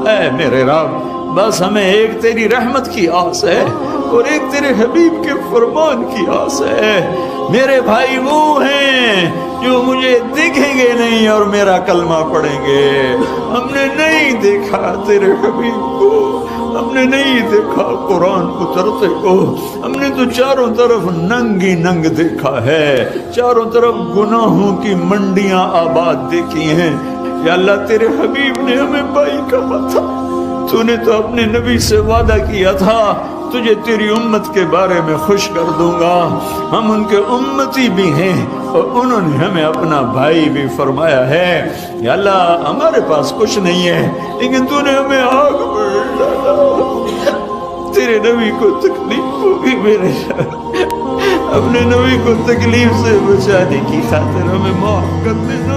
ऐ मेरे रब, बस हमें एक तेरी रहमत की आस है और एक तेरे हबीब के फरमान की आस है। मेरे भाई वो हैं जो मुझे दिखेंगे नहीं और मेरा कलमा पढ़ेंगे। हमने नहीं देखा तेरे हबीब को, हमने नहीं देखा कुरान उतरते को, हमने तो चारों तरफ नंगी नंग देखा है, चारों तरफ गुनाहों की मंडियां आबाद देखी हैं। या अल्लाह, तेरे हबीब ने हमें भाई कहा था, तूने तो अपने नबी से वादा किया था तुझे तेरी उम्मत के बारे में खुश कर दूंगा। हम उनके उम्मती भी हैं और उन्होंने हमें अपना भाई भी फरमाया है। या अल्लाह, हमारे पास कुछ नहीं है लेकिन तूने हमें आग में डाला। तेरे नबी को तकलीफ होगी मेरे साथ, अपने नबी को तकलीफ से बचाने की खातिर हमें माफ कर देना।